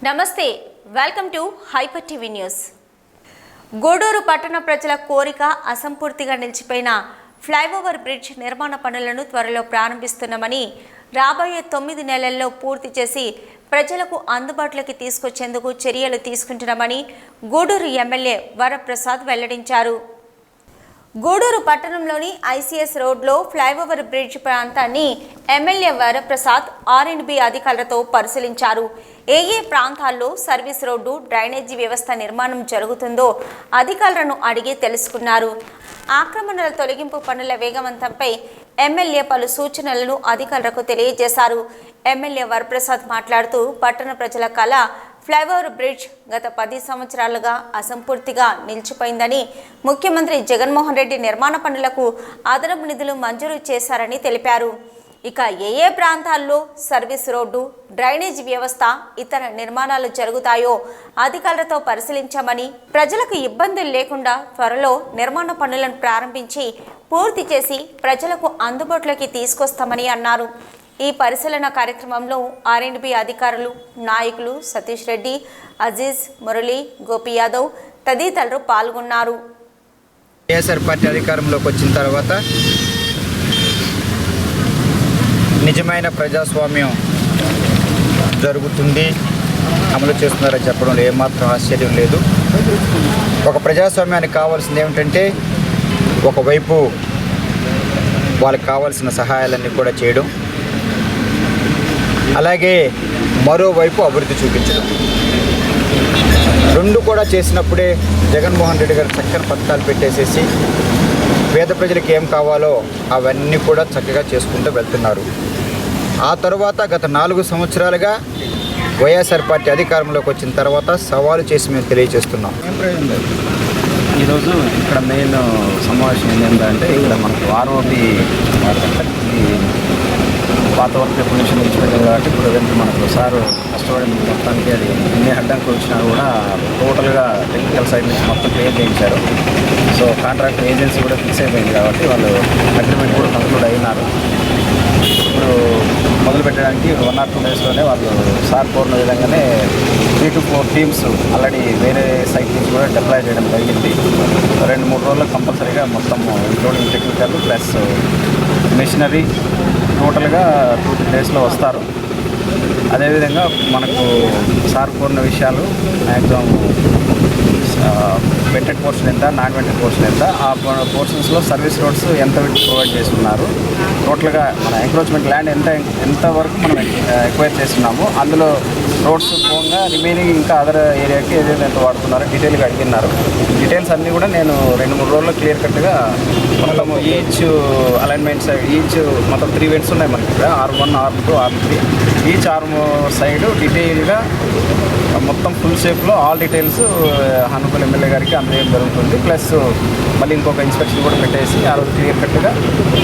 నమస్తే, welcome to Hyper TV News. Guduru పట్టణ ప్రజల కోరిక అసంపూర్తిగా నిలిచిపోయిన ఫ్లైఓవర్ బ్రిడ్జ్ నిర్మాణ పనులను త్వరలో ప్రారంభిస్తున్నామని, రాబోయే 9 నెలల్లో పూర్తి చేసి ప్రజలకు అందుబాటులోకి తీసుకొచ్చేందుకు చర్యలు తీసుకుంటున్నామని గూడూరు ఎమ్మెల్యే వరప్రసాద్ వెల్లడించారు. గూడూరు పట్టణంలోని ఐసీఎస్ రోడ్లో ఫ్లైఓవర్ బ్రిడ్జ్ ప్రాంతాన్ని ఎమ్మెల్యే వరప్రసాద్ R&B అధికారులతో పరిశీలించారు. ఏ ప్రాంతాల్లో సర్వీస్ రోడ్డు, డ్రైనేజీ వ్యవస్థ నిర్మాణం జరుగుతుందో అధికారులను అడిగి తెలుసుకున్నారు. ఆక్రమణల తొలగింపు పనుల వేగవంతంపై ఎమ్మెల్యే పలు సూచనలను అధికారులకు తెలియజేశారు. ఎమ్మెల్యే వరప్రసాద్ మాట్లాడుతూ, పట్టణ ప్రజల కళ ఫ్లైఓవర్ బ్రిడ్జ్ గత 10 సంవత్సరాలుగా అసంపూర్తిగా నిలిచిపోయిందని, ముఖ్యమంత్రి జగన్మోహన్ రెడ్డి నిర్మాణ పనులకు అదనపు నిధులు మంజూరు చేశారని తెలిపారు. ఇక ఏ ప్రాంతాల్లో సర్వీస్ రోడ్డు, డ్రైనేజీ వ్యవస్థ, ఇతర నిర్మాణాలు జరుగుతాయో అధికారులతో పరిశీలించామని, ప్రజలకు ఇబ్బందులు లేకుండా త్వరలో నిర్మాణ పనులను ప్రారంభించి పూర్తి చేసి ప్రజలకు అందుబాటులోకి తీసుకొస్తామని అన్నారు. ఈ పరిశీలన కార్యక్రమంలో R&B అధికారులు, నాయకులు సతీష్ రెడ్డి, అజీజ్, మురళి, గోపి యాదవ్ తదితరులు పాల్గొన్నారు. వైఎస్ఆర్ పార్టీ అధికారంలోకి వచ్చిన తర్వాత నిజమైన ప్రజాస్వామ్యం జరుగుతుంది, అమలు చేస్తున్నారని చెప్పడంలో ఏమాత్రం ఆశ్చర్యం లేదు. ఒక ప్రజాస్వామ్యానికి కావాల్సింది ఏమిటంటే, ఒకవైపు వాళ్ళకి కావాల్సిన సహాయాలన్నీ కూడా చేయడం, అలాగే మరోవైపు అభివృద్ధి చూపించడం. రెండు కూడా చేసినప్పుడే జగన్మోహన్ రెడ్డి గారు చక్కని పథకాలు పెట్టేసేసి పేద ప్రజలకు ఏం కావాలో అవన్నీ కూడా చక్కగా చేసుకుంటూ వెళ్తున్నారు. ఆ తర్వాత గత 4 సంవత్సరాలుగా వైఎస్ఆర్ పార్టీ అధికారంలోకి వచ్చిన తర్వాత సవాలు చేసి మేము తెలియజేస్తున్నాం. ఈరోజు ఇక్కడ మెయిన్ సమావేశం ఏంటంటే, ఇక్కడ మనకు ROB పాత వర్క్ డెఫినేషన్ ఇచ్చిపోయింది కాబట్టి ఇప్పుడు మనకు సార్ కష్టపడి మొత్తానికి అది ఎన్ని అడ్డంకులు వచ్చినా కూడా టోటల్గా టెక్నికల్ సైడ్ నుంచి మొత్తం క్లియర్ చేయించారు. సో కాంట్రాక్ట్ ఏజెన్సీ కూడా ఫిక్స్ అయిపోయింది కాబట్టి వాళ్ళు అగ్రిమెంట్ కూడా కంక్లూడ్ అయినారు. ఇప్పుడు మొదలు పెట్టడానికి 1 or 2 డేస్లోనే వాళ్ళు సార్ కోరిన విధంగానే 3 to 4 టీమ్స్ ఆల్రెడీ వేరే సైట్ నుంచి కూడా డిప్లాయ్ చేయడం జరిగింది. 2-3 రోజుల్లో కంపల్సరీగా మొత్తం ఇంక్లూడింగ్ టెక్నికల్ ప్లస్ మెషినరీ టోటల్గా 2-3 డేస్లో వస్తారు. అదేవిధంగా మనకు సార్ కోరిన విషయాలు మ్యాక్సిమం వెంటెడ్ పోర్షన్ ఎంత, నాన్ వెంటెడ్ పోర్షన్ ఎంత, ఆ పోర్షన్స్లో సర్వీస్ రోడ్స్ ఎంత ప్రొవైడ్ చేస్తున్నారు, టోటల్గా మన ఎంక్రోచ్మెంట్ ల్యాండ్ ఎంత వరకు మనం ఎక్వైర్ చేస్తున్నాము, అందులో రోడ్స్ పోగా రిమైనింగ్ ఇంకా అదర్ ఏరియాకి ఏదైతే ఎంత వాడుతున్నారో డీటెయిల్గా అడిగినారు. డీటెయిల్స్ అన్నీ కూడా నేను 2-3 రోజుల్లో క్లియర్ కట్గా మొత్తము ఈచ్ అలైన్మెంట్స్ మొత్తం 3 వెంట్స్ ఉన్నాయి మనకి ఇక్కడ, R1, R2, R3. Each arm side డీటెయిల్గా మొత్తం ఫుల్ షేప్లో ఆల్ డీటెయిల్స్ హనుమల్ ఎమ్మెల్యే గారికి అందజేయడం జరుగుతుంది. ప్లస్ మళ్ళీ ఇంకొక ఇన్స్పెక్షన్ కూడా పెట్టేసి ఆ రోజు క్లియర్ కట్గా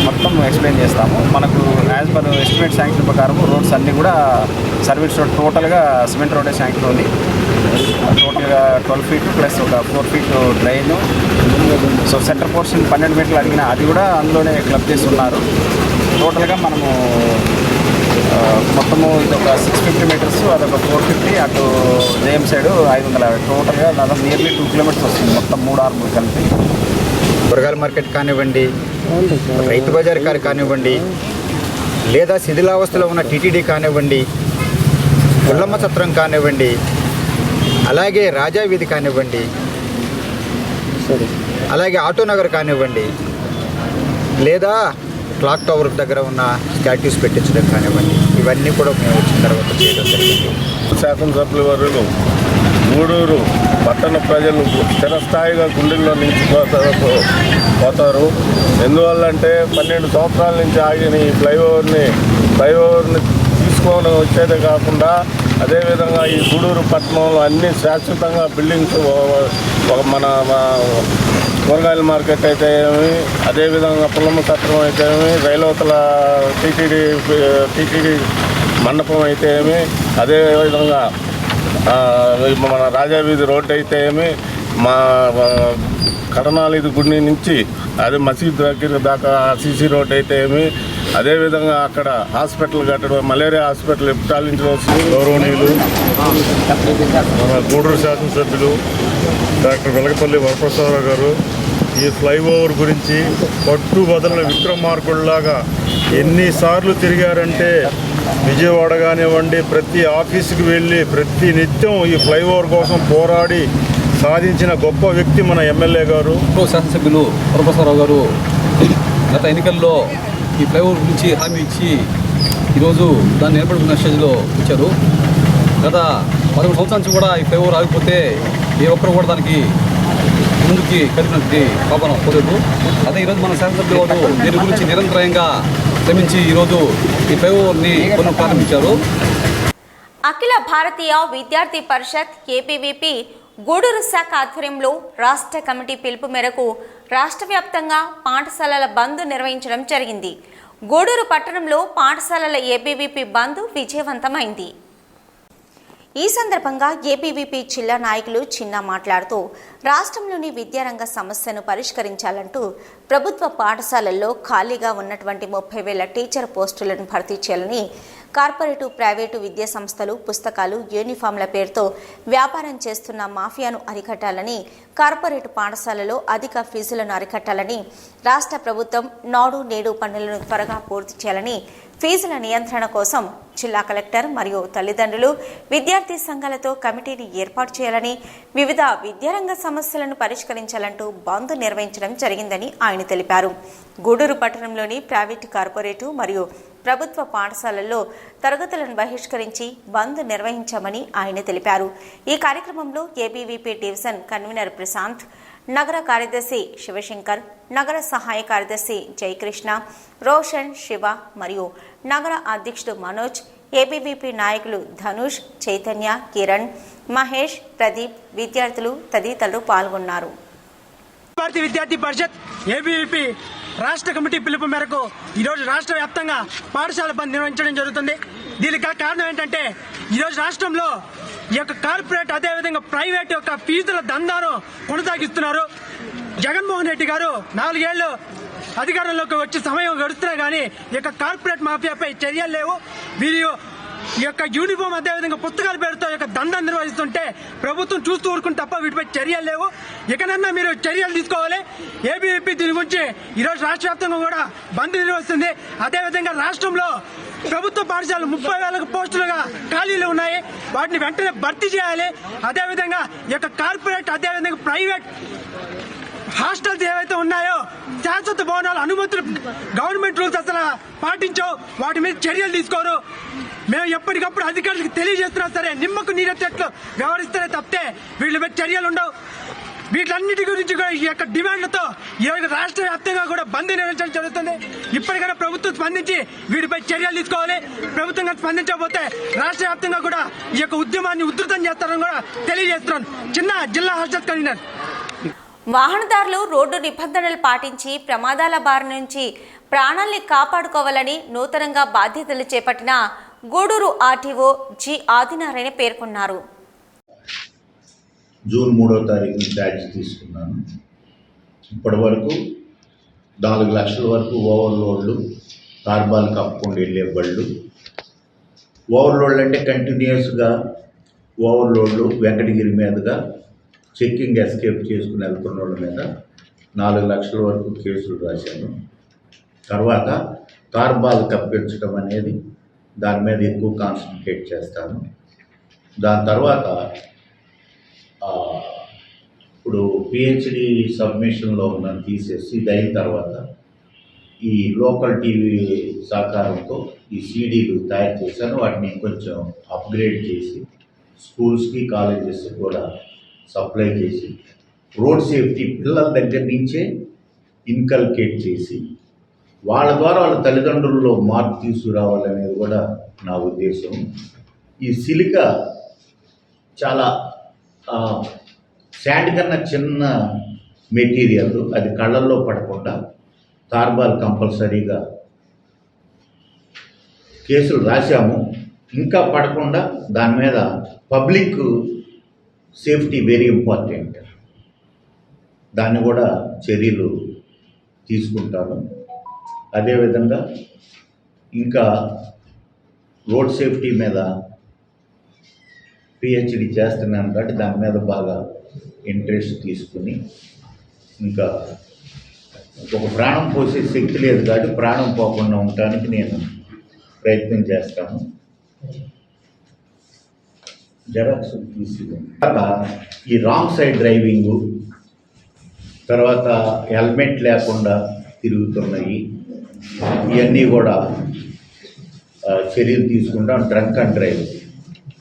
మొత్తం ఎక్స్ప్లెయిన్ చేస్తాము. మనకు యాజ్ పర్ ఎస్టిమేట్ శాంక్షన్ ప్రకారం రోడ్స్ అన్నీ కూడా సర్వీస్ రోడ్ టోటల్గా సిమెంట్ రోడే శాంక్షన్ ఉంది. టోటల్గా 12 feet ప్లస్ ఒక 4 feet drain. So centre portion 12 మీటర్లు అడిగిన అది కూడా అందులోనే క్లబ్ చేసి ఉన్నారు. టోటల్గా మనము మొత్తము ఇదొక 650 మీటర్స్, అదొక 450, అటు జేఎం సైడ్ 550. టోటల్గా దాదాపు నియర్లీ 2 kilometers వస్తుంది మొత్తం 3 ఆర్ములు కలిపి. కూరగాయల మార్కెట్ కానివ్వండి, రైతు బజార్ కానివ్వండి, లేదా శిథిలావస్థలో ఉన్న టీటీడీ కానివ్వండి, పుల్లమ్మ సత్రం కానివ్వండి, అలాగే రాజా వీధి కానివ్వండి, అలాగే ఆటోనగర్ కానివ్వండి, లేదా క్లాక్ టవర్ దగ్గర ఉన్న స్టాట్యూస్ పెట్టించడం కానివ్వండి, ఇవన్నీ కూడా మేము వచ్చిన తర్వాత చేయడం జరిగింది. శాసనసభ్యుల వర్యులు గూడూరు పట్టణ ప్రజలు స్థిరస్థాయిగా గుండెల్లో పోతారు. ఎందువల్లంటే 12 సంవత్సరాల నుంచి ఆగిన ఈ ఫ్లైఓవర్ని తీసుకొని వచ్చేదే కాకుండా, అదేవిధంగా ఈ గూడూరు పట్టణంలో అన్ని శాశ్వతంగా బిల్డింగ్స్, మన కూరగాయల మార్కెట్ అయితే ఏమి, అదేవిధంగా పుల్లమ్మ సత్రం అయితే ఏమి, రైలవతల టీటీడీ మండపం అయితే ఏమి, అదేవిధంగా మన రాజా వీధి రోడ్డు అయితే ఏమి, మా కడనాలిది గుడి నుంచి అదే మసీద్ దగ్గర దాకా సీసీ రోడ్ అయితే ఏమి, అదేవిధంగా అక్కడ హాస్పిటల్ కట్టడం, మలేరియా హాస్పిటల్ ఎప్టాలించవలసిన గౌరవనీయులు మన గూడూరు శాసనసభ్యులు డాక్టర్ వెలగపల్లి వరప్రసాదరావు గారు ఈ ఫ్లైఓవర్ గురించి పట్టుబదల విక్రమార్కుల్లాగా ఎన్నిసార్లు తిరిగారంటే విజయవాడ కానివ్వండి, ప్రతి ఆఫీసుకి వెళ్ళి ప్రతి నిత్యం ఈ ఫ్లైఓవర్ కోసం పోరాడి సాధించిన గొప్ప వ్యక్తి మన ఎమ్మెల్యే గారు. శాసనసభ్యులు వరప్రసాదరావు గారు గత ఎన్నికల్లో ఈ ఫ్లైఓవర్ గురించి హామీ ఇచ్చి ఈరోజు దాన్ని ఏర్పడుతున్న స్టేజ్లో ఇచ్చారు. గత 11 సంవత్సరాల నుంచి కూడా ఈ ఫ్లైఓవర్ ఆగిపోతే ఏ ఒక్కరు కూడా దానికి ముందుకి కలిపినట్టు పాపన పోలేదు. అదే ఈరోజు మన శాసనసభ్యులు వారు దీని గురించి నిరంతరంగా శ్రమించి ఈరోజు ఈ ఫ్లైఓవర్ని ప్రారంభించారు. అఖిల భారతీయ విద్యార్థి పరిషత్ ఏబీవీపీ గూడూరు శాఖ ఆధ్వర్యంలో రాష్ట్ర కమిటీ పిలుపు మేరకు రాష్ట్ర వ్యాప్తంగా పాఠశాలల బంద్ నిర్వహించడం జరిగింది. గూడూరు పట్టణంలో పాఠశాలల ఏబీవీపీ బంద్ విజయవంతమైంది. ఈ సందర్భంగా ఏబీవీపీ జిల్లా నాయకులు చిన్న మాట్లాడుతూ రాష్ట్రంలోని విద్యారంగ సమస్యను పరిష్కరించాలంటూ ప్రభుత్వ పాఠశాలల్లో ఖాళీగా ఉన్నటువంటి 30,000 టీచర్ పోస్టులను భర్తీ చేయాలని, కార్పొరేటు ప్రైవేటు విద్యా సంస్థలు పుస్తకాలు యూనిఫామ్ల పేరుతో వ్యాపారం చేస్తున్న మాఫియాను అరికట్టాలని, కార్పొరేటు పాఠశాలలో అధిక ఫీజులను అరికట్టాలని, రాష్ట్ర ప్రభుత్వం నాడు నేడు పనులను త్వరగా పూర్తి చేయాలని, ఫీజుల నియంత్రణ కోసం జిల్లా కలెక్టర్ మరియు తల్లిదండ్రులు విద్యార్థి సంఘాలతో కమిటీని ఏర్పాటు చేయాలని, వివిధ విద్యారంగ సమస్యలను పరిష్కరించాలంటూ బంద్ నిర్వహించడం జరిగిందని ఆయన తెలిపారు. గూడూరు పట్టణంలోని ప్రైవేటు, కార్పొరేటు మరియు ప్రభుత్వ పాఠశాలల్లో తరగతులను బహిష్కరించి బంద్ నిర్వహించామని ఆయన తెలిపారు. ఈ కార్యక్రమంలో ఏబీవీపీ డివిజన్ కన్వీనర్ ప్రశాంత్, నగర కార్యదర్శి శివశంకర్, నగర సహాయ కార్యదర్శి జయకృష్ణ, రోషన్, శివ మరియు నగర అధ్యక్షుడు మనోజ్, ఏబీవీపీ నాయకులు ధనుష్, చైతన్య, కిరణ్, మహేష్, ప్రదీప్, విద్యార్థులు తదితరులు పాల్గొన్నారు. భారతీయ విద్యార్థి పరిషత్ ఏబీవీపీ రాష్ట్ర కమిటీ పిలుపు మేరకు ఈరోజు రాష్ట్ర వ్యాప్తంగా పాఠశాల బంద్ నిర్వహించడం జరుగుతుంది. దీనికి కారణం ఏంటంటే ఈరోజు రాష్ట్రంలో ఈ యొక్క కార్పొరేట్ అదేవిధంగా ప్రైవేట్ యొక్క ఫీజుల దందాను కొనసాగిస్తున్నారు. జగన్మోహన్ రెడ్డి గారు 4 ఏళ్లు అధికారంలోకి వచ్చి సమయం గడుస్తున్నా కానీ ఈ యొక్క కార్పొరేట్ మాఫియాపై చర్యలు లేవు. వీరు ఈ యొక్క యూనిఫామ్ అదేవిధంగా పుస్తకాల పేరుతో యొక్క దందా నిర్వహిస్తుంటే ప్రభుత్వం చూస్తూ ఊరుకుని తప్ప వీటిపై చర్యలు లేవు. ఇకనన్నా మీరు చర్యలు తీసుకోవాలి. ఏబీవీపీ దీని గురించి ఈరోజు రాష్ట్ర వ్యాప్తంగా కూడా బంద్ నిర్వహిస్తుంది. అదేవిధంగా రాష్ట్రంలో ప్రభుత్వ పాఠశాలలు 30,000 పోస్టులుగా ఖాళీలు ఉన్నాయి. వాటిని వెంటనే భర్తీ చేయాలి. అదేవిధంగా ఈ యొక్క కార్పొరేట్ అదేవిధంగా ప్రైవేట్ హాస్టల్స్ ఏవైతే ఉన్నాయో శాశ్వత భవనాల అనుమతులు గవర్నమెంట్ రూల్స్ అసలు పాటించో, వాటి మీద చర్యలు తీసుకోరు. మేము ఎప్పటికప్పుడు అధికారులకు తెలియజేస్తున్నా సరే నిమ్మకు నీరెత్తట్లు వ్యవహరిస్తేనే తప్పితే వీళ్ళ మీద చర్యలు ఉండవు. వీటన్నిటి గురించి కూడా ఈ యొక్క డిమాండ్లతో ఈ యొక్క రాష్ట్ర వ్యాప్తంగా కూడా బంద్ నిర్వహించడం జరుగుతుంది. ఇప్పటికైనా ప్రభుత్వం స్పందించి వీటిపై చర్యలు తీసుకోవాలి. ప్రభుత్వంగా స్పందించకపోతే రాష్ట్ర వ్యాప్తంగా కూడా ఈ యొక్క ఉద్యమాన్ని ఉధృతం చేస్తారని కూడా తెలియజేస్తున్నాను. చిన్న జిల్లా హర్షత్ కన్వీనర్. వాహనదారులు రోడ్డు నిబంధనలు పాటించి ప్రమాదాల బారి నుంచి ప్రాణాల్ని కాపాడుకోవాలని నూతనంగా బాధ్యతలు చేపట్టిన గూడూరు ఆర్టీఓ జి ఆదినారాయణ పేర్కొన్నారు. జూన్ 3వ తారీఖున బ్యాడ్జ్ తీసుకున్నాను. ఇప్పటి వరకు 4 లక్షల వరకు ఓవర్లోడ్లు, తార్బాలు కప్పుకొని వెళ్ళే బళ్ళు. ఓవర్లోడ్లు అంటే కంటిన్యూస్గా ఓవర్లోడ్లు వెంకటగిరి మీదుగా చెక్కింగ్ ఎస్కేప్ చేసుకుని వెళ్తున్న వాళ్ళ మీద 4 లక్షల వరకు కేసులు రాశాను. తర్వాత తార్బాలు కప్పించడం అనేది దాని మీద ఎక్కువ కాన్సన్ట్రేట్ చేస్తాను. దాని తర్వాత ఇప్పుడు పిహెచ్డి సబ్మిషన్లో ఉన్నాను తీసేసి, ఇది అయిన తర్వాత ఈ లోకల్ టీవీ సహకారంతో ఈ సీడీలు తయారు చేశాను. వాటిని కొంచెం అప్గ్రేడ్ చేసి స్కూల్స్కి కాలేజెస్కి కూడా సప్లై చేసి రోడ్ సేఫ్టీ పిల్లల దగ్గర నుంచే ఇన్కల్కేట్ చేసి వాళ్ళ ద్వారా వాళ్ళ తల్లిదండ్రుల్లో మార్పు తీసుకురావాలనేది కూడా నా ఉద్దేశం. ఈ సిలిక చాలా శాండ్ కన్నా చిన్న మెటీరియల్, అది కళ్ళల్లో పడకుండా తార్బాల్ కంపల్సరీగా కేసులు రాశాము. ఇంకా పడకుండా దాని మీద పబ్లిక్ సేఫ్టీ వెరీ ఇంపార్టెంట్, దాన్ని కూడా చర్యలు తీసుకుంటాను. అదేవిధంగా ఇంకా రోడ్ సేఫ్టీ మీద పిహెచ్డి చేస్తున్నాను కాబట్టి దాని మీద బాగా ఇంట్రెస్ట్ తీసుకుని ఇంకా ఒక ప్రాణం పోసే శక్తి లేదు కాబట్టి ప్రాణం పోకుండా ఉండటానికి నేను ప్రయత్నం చేస్తాను. జెరాక్స్ తీసి ఈ రాంగ్ సైడ్ డ్రైవింగు, తర్వాత హెల్మెట్ లేకుండా తిరుగుతున్నాయి, ఇవన్నీ కూడా చర్యలు తీసుకుంటాం. డ్రంక్ అండ్ డ్రైవ్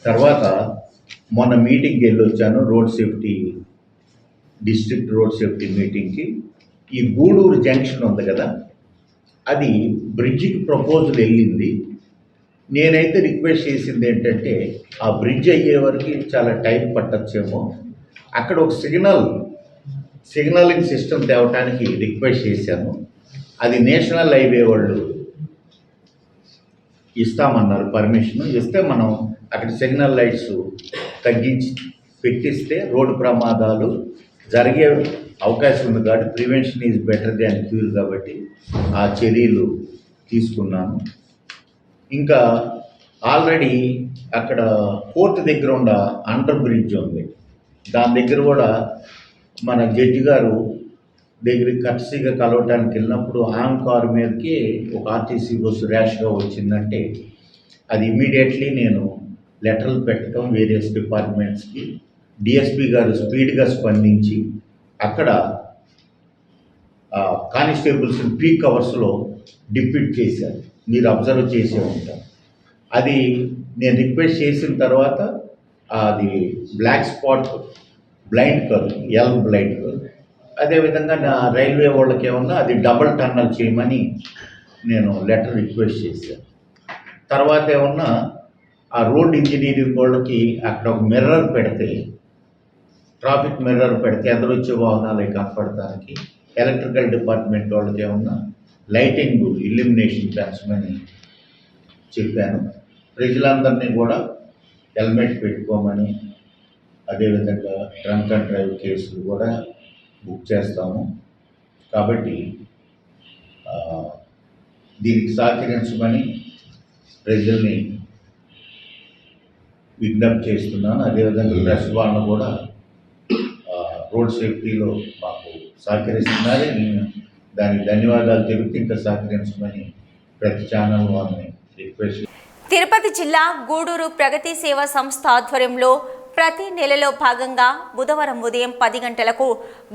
తర్వాత మొన్న మీటింగ్కి వెళ్ళి వచ్చాను, road safety district road safety మీటింగ్కి. ఈ గూడూరు జంక్షన్ ఉంది కదా, అది బ్రిడ్జికి ప్రపోజల్ వెళ్ళింది. నేనైతే రిక్వెస్ట్ చేసింది ఏంటంటే ఆ బ్రిడ్జ్ అయ్యే వరకు చాలా టైం పట్టచ్చేమో, అక్కడ ఒక సిగ్నలింగ్ సిస్టమ్ తేవటానికి రిక్వెస్ట్ చేశాను. అది నేషనల్ హైవే వాళ్ళు ఇస్తామన్నారు, పర్మిషన్ ఇస్తే మనం అక్కడ సిగ్నల్ లైట్స్ తగ్గించి పెట్టిస్తే రోడ్డు ప్రమాదాలు జరిగే అవకాశం ఉంది కాబట్టి prevention is better than cure కాబట్టి ఆ చర్యలు తీసుకున్నాను. ఇంకా ఆల్రెడీ అక్కడ పోర్ట్ దగ్గర ఉన్న అండర్ బ్రిడ్జ్ ఉంది, దాని దగ్గర కూడా మన జడ్జి గారు దగ్గరికి కర్సీగా కలవటానికి వెళ్ళినప్పుడు ఆమె కారు మీదకి ఒక ఆర్టీసీ బస్సు ర్యాష్గా వచ్చిందంటే అది ఇమీడియట్లీ నేను లెటర్లు పెట్టడం వేరియస్ డిపార్ట్మెంట్స్కి. డిఎస్పి గారు స్పీడ్గా స్పందించి అక్కడ కానిస్టేబుల్స్ పీక్ అవర్స్లో డిప్యూట్ చేశారు, మీరు అబ్జర్వ్ చేసే ఉంటారు. అది నేను రిక్వెస్ట్ చేసిన తర్వాత అది black spot blind curve, L blind curve. అదేవిధంగా నా రైల్వే వాళ్ళకి ఏమన్నా అది డబుల్ టన్నల్ చేయమని నేను లెటర్ రిక్వెస్ట్ చేశాను. తర్వాత ఏమన్నా ఆ రోడ్ ఇంజనీరింగ్ వాళ్ళకి అక్కడ ఒక మిర్రర్ పెడితే, ట్రాఫిక్ మిర్రర్ పెడితే ఎదురొచ్చే వాహనాలు కనపడటానికి ఎలక్ట్రికల్ డిపార్ట్మెంట్ వాళ్ళకి ఏమన్నా లైటింగ్ ఇల్యూమినేషన్ పెంచమని చెప్పాను. ప్రజలందరినీ కూడా హెల్మెట్ పెట్టుకోమని, అదేవిధంగా డ్రంక్ అండ్ డ్రైవ్ కేసులు కూడా బుక్ చేస్తాము. కాబట్టి దీనికి సహకరించమని ప్రజల్ని విజ్ఞప్తి చేస్తున్నాను. అదేవిధంగా ప్రెస్ వాళ్ళను కూడా రోడ్ సేఫ్టీలో మాకు సహకరిస్తున్నారు, నేను దానికి ధన్యవాదాలు తెలుపుతూ ఇంకా సహకరించమని ప్రతి ఛానల్ వాళ్ళని రిక్వెస్ట్. తిరుపతి జిల్లా గూడూరు ప్రగతి సేవా సంస్థ ఆధ్వర్యంలో ప్రతి నెలలో భాగంగా బుధవారం ఉదయం 10 గంటలకు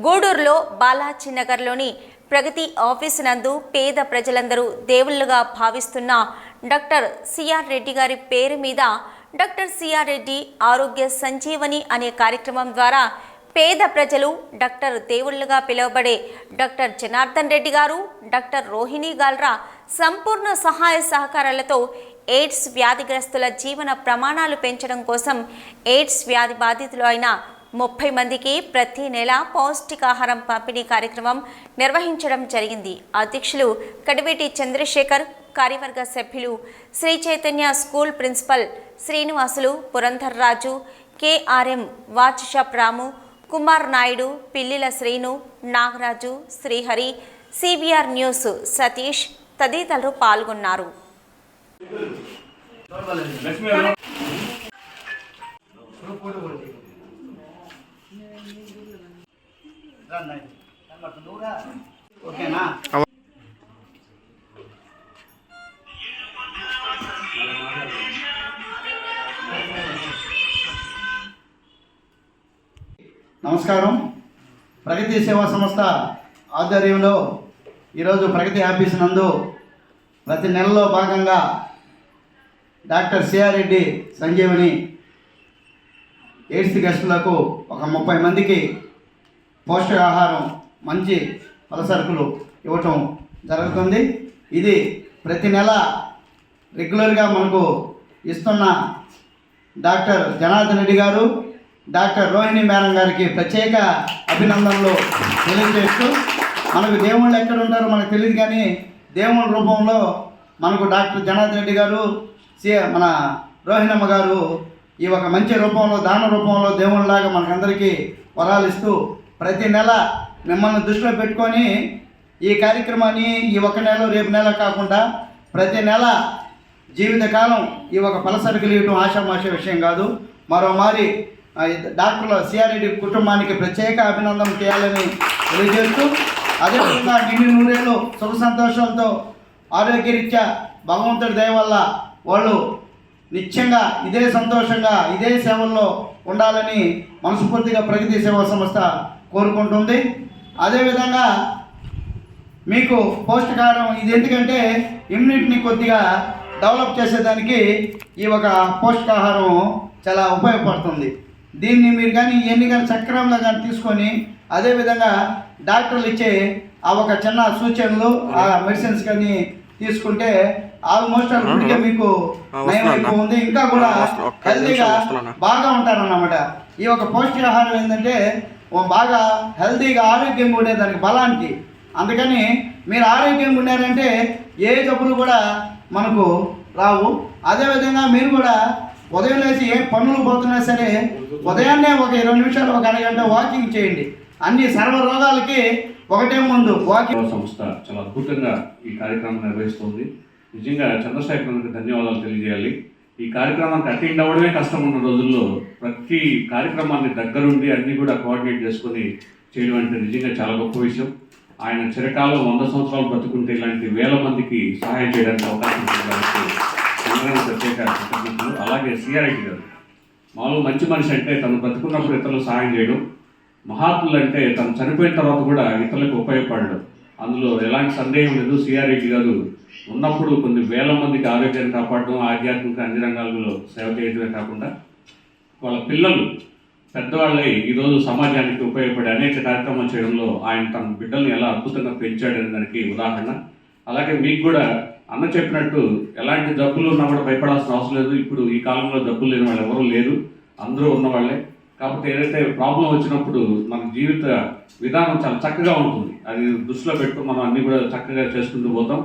గూడూరులో బాలాజీ నగర్లోని ప్రగతి ఆఫీసు నందు పేద ప్రజలందరూ దేవుళ్లుగా భావిస్తున్న డాక్టర్ సిఆర్ రెడ్డి గారి పేరు మీద డాక్టర్ సిఆర్ రెడ్డి ఆరోగ్య సంజీవని అనే కార్యక్రమం ద్వారా పేద ప్రజలు డాక్టర్ దేవుళ్లుగా పిలువబడే డాక్టర్ జనార్దన్ రెడ్డి గారు, డాక్టర్ రోహిణి గాల్రా సంపూర్ణ సహాయ సహకారాలతో ఎయిడ్స్ వ్యాధిగ్రస్తుల జీవన ప్రమాణాలు పెంచడం కోసం ఎయిడ్స్ వ్యాధి బాధితులు అయిన 30 మందికి ప్రతి నెల పౌష్టికాహారం పంపిణీ కార్యక్రమం నిర్వహించడం జరిగింది. అధ్యక్షులు కడివేటి చంద్రశేఖర్, కార్యవర్గ సభ్యులు శ్రీ చైతన్య స్కూల్ ప్రిన్సిపల్ శ్రీనివాసులు, పురంధర్ రాజు, కేఆర్ఎం వాచ్ షాప్ రాము, కుమార్ నాయుడు, పిల్లిల శ్రీను, నాగరాజు, శ్రీహరి, సిబిఆర్ న్యూస్ సతీష్ తదితరులు పాల్గొన్నారు. నమస్కారం. ప్రగతి సేవా సంస్థ ఆధ్వర్యంలో ఈరోజు ప్రగతి ఆఫీస్ నందు ప్రతి నెలలో భాగంగా doctor C R Reddy Sanjeevani AIDS గ్రస్తులకు ఒక 30 మందికి పౌష్టికాహారం, మంచి పలసరుకులు ఇవ్వటం జరుగుతుంది. ఇది ప్రతి నెల రెగ్యులర్గా మనకు ఇస్తున్న డాక్టర్ జనార్దన్ రెడ్డి గారు, డాక్టర్ రోహిణి మేడం గారికి ప్రత్యేక అభినందనలు తెలియజేస్తూ, మనకు దేవుళ్ళు ఎక్కడ ఉంటారో మనకు తెలియదు కానీ దేవుళ్ళ రూపంలో మనకు డాక్టర్ జనార్దన్ రెడ్డి గారు, మన రోహిణమ్మ గారు ఈ ఒక మంచి రూపంలో, దాన రూపంలో దేవుళ్ళలాగా మనకందరికీ వరాలు ఇస్తూ ప్రతి నెల మిమ్మల్ని దృష్టిలో పెట్టుకొని ఈ కార్యక్రమాన్ని ఈ ఒక నెల రేపు నెల కాకుండా ప్రతి నెల జీవితకాలం ఈ ఒక పలసరుకులు ఇవ్వటం ఆషామాష విషయం కాదు. మరోమారి డాక్టర్ల సిఆర్ఐడి కుటుంబానికి ప్రత్యేక అభినందన చేయాలని తెలియజేస్తూ, అదేవిధంగా నిండు నూరేళ్ళు సుఖ సంతోషాలతో ఆరోగ్యరీత్యా భగవంతుడి దయ వల్ల వాళ్ళు నిత్యంగా ఇదే సంతోషంగా ఇదే సేవల్లో ఉండాలని మనస్ఫూర్తిగా ప్రగతి సేవా సంస్థ కోరుకుంటుంది. అదేవిధంగా మీకు పౌష్టికాహారం ఇది ఎందుకంటే ఇమ్యూనిటీని కొద్దిగా డెవలప్ చేసేదానికి ఈ ఒక పౌష్టికాహారం చాలా ఉపయోగపడుతుంది. దీన్ని మీరు కానీ ఇవన్నీ కానీ సక్రమంగా కానీ తీసుకొని అదేవిధంగా డాక్టర్లు ఇచ్చే ఆ ఒక చిన్న సూచనలు ఆ మెడిసిన్స్ కానీ తీసుకుంటే ఆల్మోస్ట్ అప్పటికే మీకు నయం అయిపోతుంది. ఇంకా కూడా హెల్తీగా బాగా ఉంటారన్నమాట. ఈ ఒక పౌష్టికాహారం ఏంటంటే బాగా హెల్తీగా ఆరోగ్యంగా ఉండేదానికి బలానికి. అందుకని మీరు ఆరోగ్యంగా ఉన్నారంటే ఏ జబ్బులు కూడా మనకు రావు. అదేవిధంగా మీరు కూడా ఉదయం లేచి ఏ పనులు పోతున్నా సరే ఉదయాన్నే ఒక 20 నిమిషాలు ఒక అరగంట వాకింగ్ చేయండి. అన్ని సర్వ రోగాలకి ఒకటే ముందు వాకింగ్. సంస్థ చాలా అద్భుతంగా ఈ కార్యక్రమం నిర్వహిస్తుంది. నిజంగా చంద్రశేఖరానికి ధన్యవాదాలు తెలియజేయాలి. ఈ కార్యక్రమానికి అటెండ్ అవ్వడమే కష్టం ఉన్న రోజుల్లో ప్రతి కార్యక్రమాన్ని దగ్గరుండి అన్నీ కూడా కోఆర్డినేట్ చేసుకొని చేయడం అంటే నిజంగా చాలా గొప్ప విషయం. ఆయన చిరకాలం 100 సంవత్సరాలు బ్రతుకుంటే ఇలాంటి వేల మందికి సహాయం చేయడానికి అవకాశం ఉంది కాబట్టి చంద్రబాబు ప్రత్యేక కృతజ్ఞతలు. అలాగే సిఆర్ఐటి గారు మామూలు మంచి మనిషి అంటే తను బ్రతుకున్నప్పుడు ఇతరులకు సహాయం చేయడం, మహాత్ములు అంటే తను చనిపోయిన తర్వాత కూడా ఇతరులకు ఉపయోగపడడం, అందులో ఎలాంటి సందేహం లేదు. సిఆర్ఐటి గారు ఉన్నప్పుడు కొన్ని వేల మందికి ఆరోగ్యాన్ని కాపాడడం, ఆధ్యాత్మిక అన్ని రంగాలలో సేవ చేయడమే కాకుండా వాళ్ళ పిల్లలు పెద్దవాళ్ళై ఈరోజు సమాజానికి ఉపయోగపడే అనేక కార్యక్రమాలు చేయడంలో ఆయన తన బిడ్డల్ని ఎలా అద్భుతంగా పెంచాడనే దానికి ఉదాహరణ. అలాగే మీకు కూడా అన్న చెప్పినట్టు ఎలాంటి జబ్బులు ఉన్నా కూడా భయపడాల్సిన అవసరం లేదు. ఇప్పుడు ఈ కాలంలో జబ్బులు లేని వాళ్ళు ఎవరూ లేరు, అందరూ ఉన్నవాళ్ళే. కాకపోతే ఏదైతే ప్రాబ్లం వచ్చినప్పుడు మన జీవిత విధానం చాలా చక్కగా ఉంటుంది. అది దృష్టిలో పెట్టుకుని మనం అన్నీ కూడా చక్కగా చేసుకుంటూ పోతాం.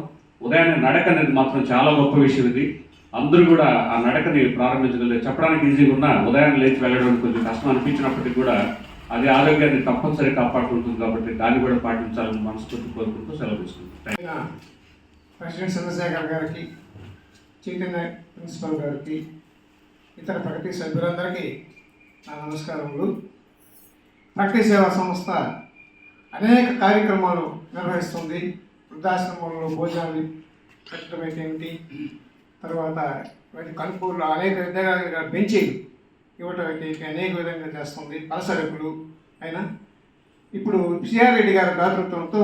ఉదయాన్నే నడక అనేది మాత్రం చాలా గొప్ప విషయం. ఇది అందరూ కూడా ఆ నడకని ప్రారంభించగలిగే. చెప్పడానికి ఈజీగా ఉన్నా ఉదయాన్నే లేచి వెళ్ళడానికి కొంచెం కష్టం అనిపించినప్పటికీ కూడా అది ఆరోగ్యాన్ని తప్పనిసరి కాపాడుకుంటుంది కాబట్టి దాన్ని కూడా పాటించాలని మనస్ఫూర్తి కోరుకుంటూ సెలవు తీసుకుంటాం. ప్రెసిడెంట్ చంద్రశేఖర్ గారికి, చైతన్య ప్రిన్సిపల్ గారికి, ఇతర ప్రగతి సభ్యులందరికీ నా నమస్కారములు. ప్రగతి సేవా సంస్థ అనేక కార్యక్రమాలు నిర్వహిస్తుంది. వృద్ధాశ్రమంలో భోజనాలు పెట్టడం ఏంటి, తర్వాత కనుపూర్లో అనేక విధంగా పెంచి ఇవ్వటం అయితే అనేక విధంగా చేస్తుంది. పలసరుకులు అయినా ఇప్పుడు సిఆర్రెడ్డి గారి నేతృత్వంతో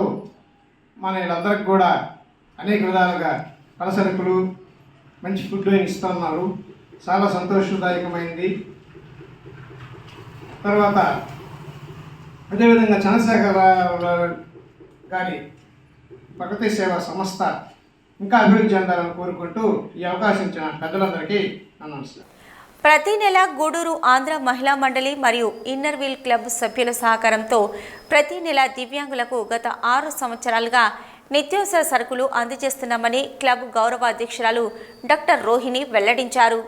మన వీళ్ళందరికీ కూడా అనేక విధాలుగా పలసరుకులు మంచి ఫుడ్ ఇస్తున్నారు. చాలా సంతోషదాయకమైంది. తర్వాత అదేవిధంగా చంద్రశేఖర గారి ప్రగతి సేవా సంస్థ ఇంకా అభివృద్ధి చెందాలని కోరుకుంటూ ఈ అవకాశం ఇచ్చిన పెద్దలందరికీ నమస్కారం. ప్రతి నెల గూడూరు ఆంధ్ర మహిళా మండలి మరియు ఇన్నర్ వీల్ క్లబ్ సభ్యుల సహకారంతో ప్రతి నెల దివ్యాంగులకు గత 6 సంవత్సరాలుగా నిత్యావసర సరుకులు అందజేస్తున్నామని క్లబ్ గౌరవ అధ్యక్షురాలు డాక్టర్ రోహిణి వెల్లడించారు.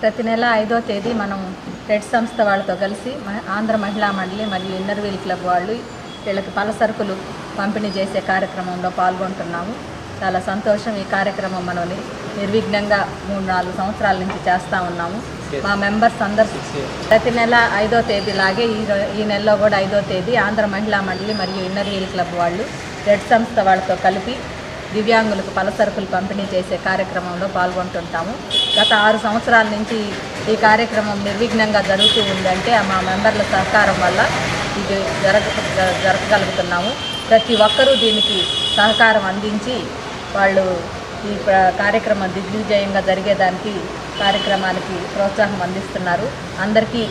ప్రతి నెల 5వ తేదీ మనం రెడ్ సంస్థ వాళ్ళతో కలిసి ఆంధ్ర మహిళా మండలి మరియు ఇన్నర్ వీల్ క్లబ్ వాళ్ళు వీళ్ళకి పలసరుకులు పంపిణీ చేసే కార్యక్రమంలో పాల్గొంటున్నాము. చాలా సంతోషం. ఈ కార్యక్రమం మనం నిర్విఘ్నంగా 3-4 సంవత్సరాల నుంచి చేస్తూ ఉన్నాము. మా మెంబర్స్ అందరూ ప్రతి నెల 5వ తేదీ లాగే ఈ నెలలో కూడా 5వ తేదీ ఆంధ్ర మహిళా మండలి మరియు ఇన్నర్ వీల్ క్లబ్ వాళ్ళు రెడ్ సంస్థ వాళ్ళతో కలిపి దివ్యాంగులకు పలసరుకులు పంపిణీ చేసే కార్యక్రమంలో పాల్గొంటుంటాము. గత 6 సంవత్సరాల నుంచి ఈ కార్యక్రమం నిర్విఘ్నంగా జరుగుతూ ఉందంటే మా మెంబర్ల సహకారం వల్ల ఇది జరగగలుగుతున్నాము. ప్రతి ఒక్కరూ దీనికి సహకారం అందించి వాళ్ళు ఈ కార్యక్రమం దిగ్విజయంగా జరిగేదానికి కార్యక్రమానికి ప్రోత్సాహం అందిస్తున్నారు. అందరికీ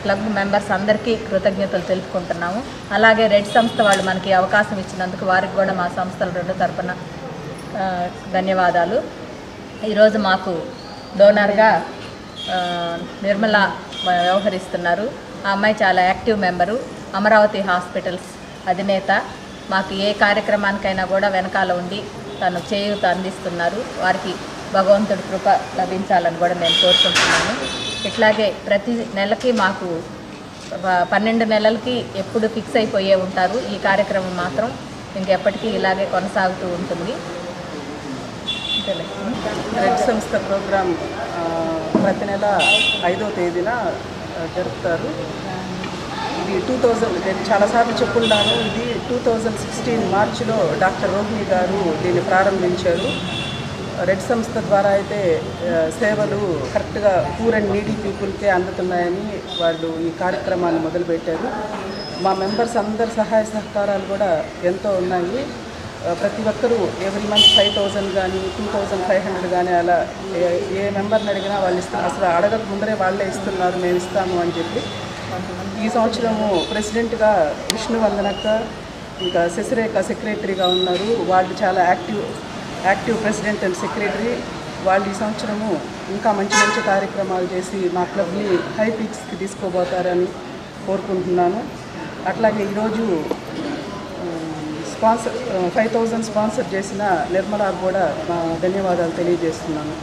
క్లబ్ మెంబర్స్ అందరికీ కృతజ్ఞతలు తెలుపుకుంటున్నాము. అలాగే రెడ్ సంస్థ వాళ్ళు మనకి అవకాశం ఇచ్చినందుకు వారికి కూడా మా సంస్థల రెండు తరపున ధన్యవాదాలు. ఈరోజు మాకు డోనర్గా నిర్మల వ్యవహరిస్తున్నారు. ఆ అమ్మాయి చాలా యాక్టివ్ మెంబరు, అమరావతి హాస్పిటల్స్ అధినేత. మాకు ఏ కార్యక్రమానికైనా కూడా వెనకాల ఉండి తను చేయూత అందిస్తున్నారు. వారికి భగవంతుడి కృప లభించాలని కూడా నేను కోరుకుంటున్నాను. ఇట్లాగే ప్రతి నెలకి మాకు 12 నెలలకి ఎప్పుడు ఫిక్స్ అయిపోయే ఉంటారు. ఈ కార్యక్రమం మాత్రం ఇంకెప్పటికీ ఇలాగే కొనసాగుతూ ఉంటుంది. రెడ్ సంస్థ ప్రోగ్రాం ప్రతి నెల 5వ తేదీన జరుపుతారు. ఇది 2000 నేను చాలాసార్లు చెప్పుకున్నాను. ఇది 2016 మార్చిలో డాక్టర్ రోహిణి గారు దీన్ని ప్రారంభించారు. రెడ్ సంస్థ ద్వారా అయితే సేవలు కరెక్ట్గా పూర్ అండ్ నీడీ పీపుల్కే అందుతున్నాయని వాళ్ళు ఈ కార్యక్రమాన్ని మొదలుపెట్టారు. మా మెంబర్స్ అందరి సహాయ సహకారాలు కూడా ఎంతో ఉన్నాయి. ప్రతి ఒక్కరూ ఎవ్రీ మంత్ 5,000 కానీ 2,500 కానీ అలా ఏ మెంబర్ని అడిగినా వాళ్ళు ఇస్తున్నారు. అసలు అడగక ముందరే వాళ్ళే ఇస్తున్నారు, మేము ఇస్తాము అని చెప్పి. ఈ సంవత్సరము ప్రెసిడెంట్గా విష్ణువందనక్క, ఇంకా శశిరేఖ సెక్రటరీగా ఉన్నారు. వాళ్ళు చాలా యాక్టివ్ ప్రెసిడెంట్ అండ్ సెక్రటరీ. వాళ్ళు ఈ సంవత్సరము ఇంకా మంచి మంచి కార్యక్రమాలు చేసి మా క్లబ్ని హై పీక్స్కి తీసుకోబోతారని కోరుకుంటున్నాను. అట్లాగే ఈరోజు 5,000 స్పాన్సర్ చేసిన నిర్మలా కూడా మా ధన్యవాదాలు తెలియజేస్తున్నాను.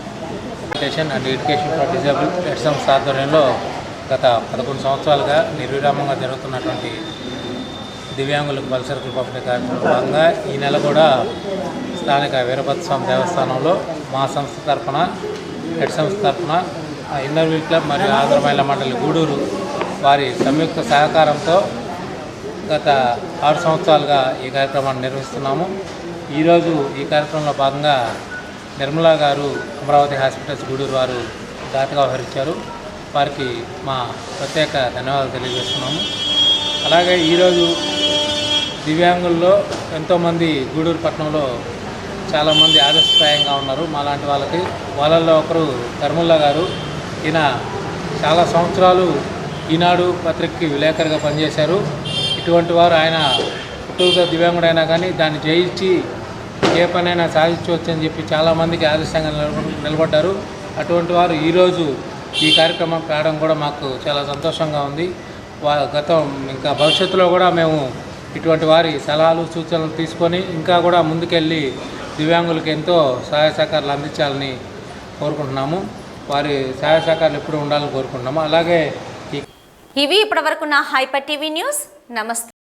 And education for disable red సంస్థ ఆధ్వర్యంలో గత 11 సంవత్సరాలుగా నిర్విరామంగా జరుగుతున్నటువంటి దివ్యాంగులకు పలుసరుకులు పంపిణీ కార్యక్రమంలో భాగంగా ఈ నెల కూడా స్థానిక వీరభద్ర స్వామి దేవస్థానంలో మా సంస్థ తరఫున రెడ్ సంస్థ తరఫున ఇన్నర్ వీల్ క్లబ్ మరియు ఆంధ్ర మహిళా మండలి గూడూరు వారి సంయుక్త సహకారంతో గత 6 సంవత్సరాలుగా ఈ కార్యక్రమాన్ని నిర్వహిస్తున్నాము. ఈరోజు ఈ కార్యక్రమంలో భాగంగా నిర్మలా గారు అమరావతి హాస్పిటల్స్ గూడూరు వారు దాతగా వ్యవహరించారు. వారికి మా ప్రత్యేక ధన్యవాదాలు తెలియజేస్తున్నాము. అలాగే ఈరోజు దివ్యాంగుల్లో ఎంతోమంది గూడూరు పట్టణంలో చాలామంది ఆదర్శప్రాయంగా ఉన్నారు. మాలాంటి వాళ్ళల్లో ఒకరు కర్ముల్లా గారు. ఈయన చాలా సంవత్సరాలు ఈనాడు పత్రికకి విలేకరుగా పనిచేశారు. ఇటువంటి వారు ఆయన పుట్టుకతో దివ్యాంగుడైనా కానీ దాన్ని జయించి ఏ పనైనా సాధించవచ్చు అని చెప్పి చాలామందికి ఆదర్శంగా నిలబడ్డారు. అటువంటి వారు ఈరోజు ఈ కార్యక్రమం రావడం కూడా మాకు చాలా సంతోషంగా ఉంది. ఇంకా భవిష్యత్తులో కూడా మేము ఇటువంటి వారి సలహాలు సూచనలు తీసుకొని ఇంకా కూడా ముందుకెళ్ళి దివ్యాంగులకు ఎంతో సహాయ సహకారాలు అందించాలని కోరుకుంటున్నాము. వారి సహాయ సహకారాలు ఎప్పుడు ఉండాలని కోరుకుంటున్నాము. అలాగే ఇవి ఇప్పటివరకున్న హైపర్ టీవీ న్యూస్. నమస్తే.